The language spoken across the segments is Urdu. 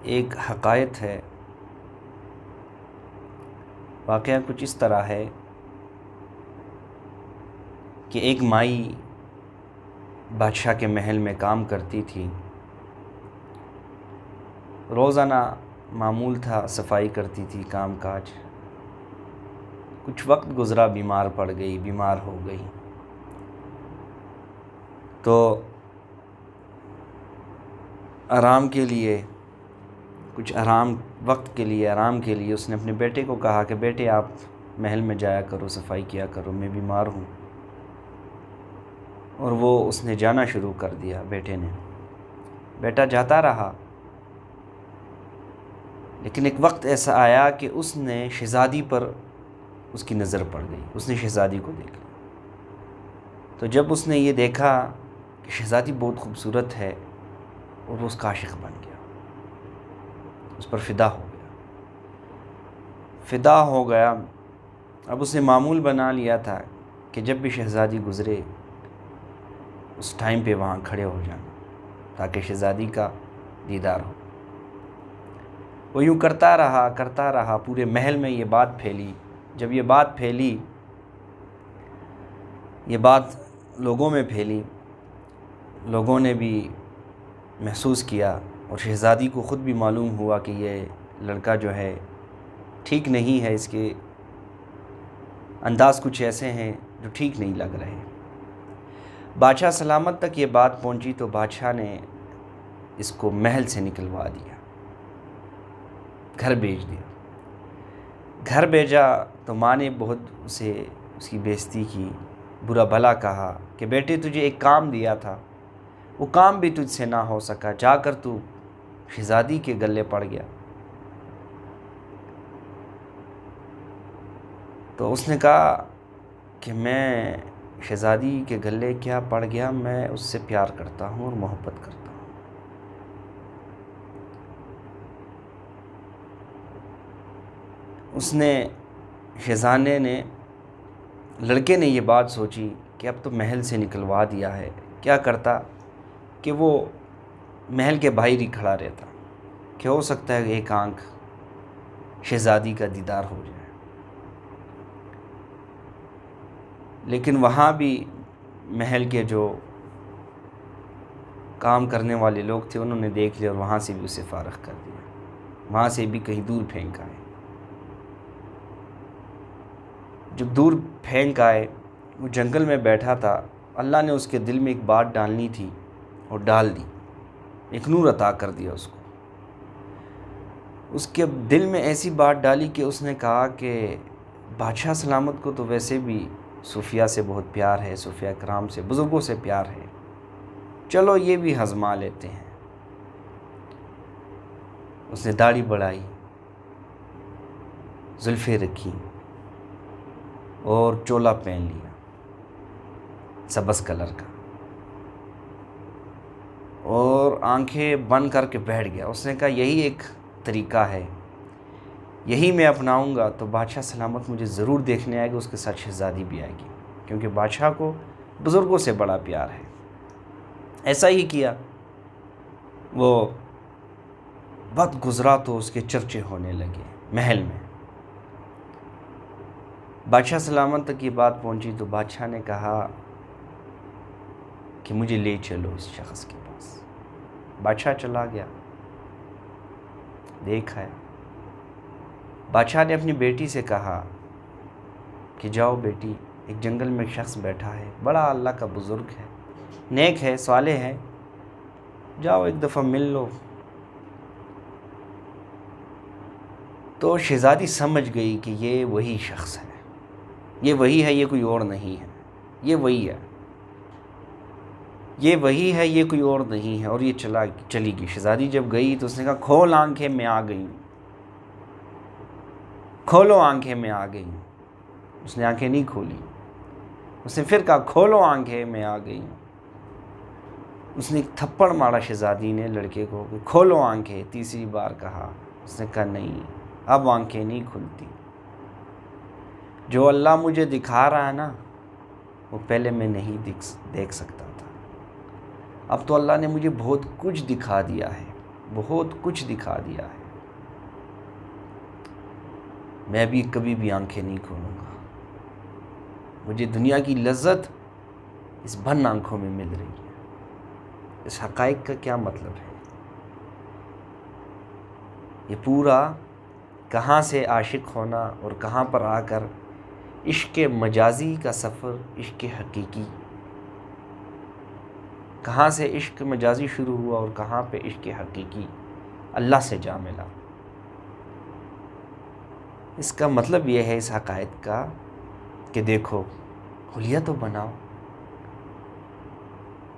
ایک حقائق ہے۔ واقعہ کچھ اس طرح ہے کہ ایک مائی بادشاہ کے محل میں کام کرتی تھی۔ روزانہ معمول تھا، صفائی کرتی تھی، کام کاج۔ کچھ وقت گزرا، بیمار پڑ گئی، بیمار ہو گئی۔ تو آرام کے لیے، کچھ وقت کے لیے آرام کے لیے اس نے اپنے بیٹے کو کہا کہ بیٹے آپ محل میں جایا کرو، صفائی کیا کرو، میں بیمار ہوں۔ اور وہ اس نے جانا شروع کر دیا، بیٹے نے۔ بیٹا جاتا رہا، لیکن ایک وقت ایسا آیا کہ اس نے شہزادی پر اس کی نظر پڑ گئی، اس نے شہزادی کو دیکھ لیا۔ تو جب اس نے یہ دیکھا کہ شہزادی بہت خوبصورت ہے، اور وہ اس کا عاشق بن گیا، اس پر فدا ہو گیا۔ اب اس نے معمول بنا لیا تھا کہ جب بھی شہزادی گزرے اس ٹائم پہ وہاں کھڑے ہو جانا تاکہ شہزادی کا دیدار ہو۔ وہ یوں کرتا رہا، پورے محل میں یہ بات پھیلی۔ جب یہ بات پھیلی، یہ بات لوگوں میں پھیلی، لوگوں نے بھی محسوس کیا، اور شہزادی کو خود بھی معلوم ہوا کہ یہ لڑکا جو ہے ٹھیک نہیں ہے، اس کے انداز کچھ ایسے ہیں جو ٹھیک نہیں لگ رہے۔ بادشاہ سلامت تک یہ بات پہنچی تو بادشاہ نے اس کو محل سے نکلوا دیا، گھر بھیج دیا۔ گھر بھیجا تو ماں نے بہت اس کی بے عزتی کی، برا بھلا کہا کہ بیٹے تجھے ایک کام دیا تھا، وہ کام بھی تجھ سے نہ ہو سکا، جا کر تو شہزادی کے گلے پڑ گیا۔ تو اس نے کہا کہ میں شہزادی کے گلے کیا پڑ گیا، میں اس سے پیار کرتا ہوں اور محبت کرتا ہوں۔ شہزادے نے، لڑکے نے یہ بات سوچی کہ اب تو محل سے نکلوا دیا ہے، کیا کرتا کہ وہ محل کے باہر ہی کھڑا رہتا کہ ہو سکتا ہے ایک آنکھ شہزادی کا دیدار ہو جائے۔ لیکن وہاں بھی محل کے جو کام کرنے والے لوگ تھے انہوں نے دیکھ لیا اور وہاں سے بھی اسے فارغ کر دیا، وہاں سے بھی کہیں دور پھینک آئے۔ جب دور پھینک آئے، وہ جنگل میں بیٹھا تھا، اللہ نے اس کے دل میں ایک بات ڈالنی تھی اور ڈال دی، ایک نور عطا کر دیا اس کو۔ اس کے دل میں ایسی بات ڈالی کہ اس نے کہا کہ بادشاہ سلامت کو تو ویسے بھی صوفیاء سے بہت پیار ہے، صوفیاء کرام سے، بزرگوں سے پیار ہے، چلو یہ بھی آزما لیتے ہیں۔ اس نے داڑھی بڑھائی، زلفیں رکھی اور چولا پہن لیا سبز کلر کا، اور آنکھیں بند کر کے بیٹھ گیا۔ اس نے کہا یہی ایک طریقہ ہے، یہی میں اپناؤں گا تو بادشاہ سلامت مجھے ضرور دیکھنے آئے گا، اس کے ساتھ شہزادی بھی آئے گی، کیونکہ بادشاہ کو بزرگوں سے بڑا پیار ہے۔ ایسا ہی کیا۔ وہ وقت گزرا تو اس کے چرچے ہونے لگے محل میں۔ بادشاہ سلامت تک یہ بات پہنچی تو بادشاہ نے کہا کہ مجھے لے چلو اس شخص کے پاس۔ بادشاہ چلا گیا، دیکھا ہے۔ بادشاہ نے اپنی بیٹی سے کہا کہ جاؤ بیٹی، ایک جنگل میں ایک شخص بیٹھا ہے، بڑا اللہ کا بزرگ ہے، نیک ہے، صالح ہے، جاؤ ایک دفعہ مل لو۔ تو شہزادی سمجھ گئی کہ یہ وہی شخص ہے، یہ وہی ہے، یہ کوئی اور نہیں ہے، یہ وہی ہے، یہ وہی ہے، یہ کوئی اور نہیں ہے، اور یہ چلی گئی۔ شہزادی جب گئی تو اس نے کہا کھول آنکھیں، میں آ گئی ہوں، کھولو آنکھیں، میں آ گئی ہوں۔ اس نے آنکھیں نہیں کھولی۔ اس نے پھر کہا کھولو آنکھیں، میں آ گئی ہوں۔ اس نے ایک تھپڑ مارا شہزادی نے لڑکے کو کہ کھولو آنکھیں، تیسری بار کہا۔ اس نے کہا نہیں، اب آنکھیں نہیں کھلتی، جو اللہ مجھے دکھا رہا ہے نا وہ پہلے میں نہیں دیکھ سکتا تھا، اب تو اللہ نے مجھے بہت کچھ دکھا دیا ہے، بہت کچھ دکھا دیا ہے۔ میں بھی کبھی بھی آنکھیں نہیں کھولوں گا۔ مجھے دنیا کی لذت اس بند آنکھوں میں مل رہی ہے۔ اس حقائق کا کیا مطلب ہے؟ یہ پورا کہاں سے عاشق ہونا اور کہاں پر آ کر عشق مجازی کا سفر، عشق حقیقی، کہاں سے عشق مجازی شروع ہوا اور کہاں پہ عشق حقیقی اللہ سے جا ملا۔ اس کا مطلب یہ ہے اس حقائق کا کہ دیکھو، حلیہ تو بناؤ،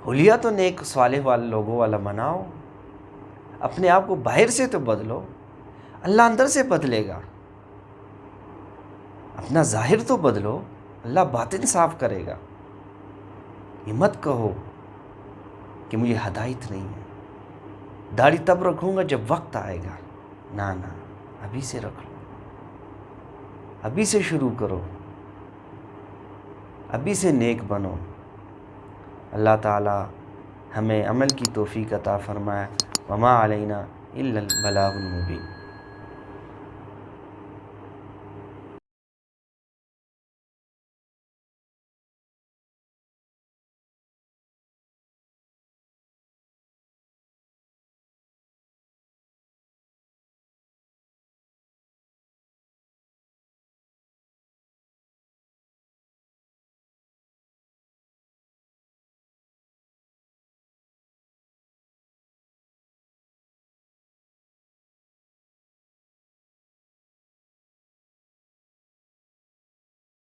حلیہ تو نیک صالح والے لوگوں والا بناؤ، اپنے آپ کو باہر سے تو بدلو، اللہ اندر سے بدلے گا۔ اپنا ظاہر تو بدلو، اللہ باطن صاف کرے گا۔ یہ مت کہو کہ مجھے ہدایت نہیں ہے، داڑھی تب رکھوں گا جب وقت آئے گا۔ نہ، ابھی سے رکھ لو، ابھی سے شروع کرو، ابھی سے نیک بنو۔ اللہ تعالی ہمیں عمل کی توفیق عطا فرمائے۔ وما علینا الا البلاغ المبین۔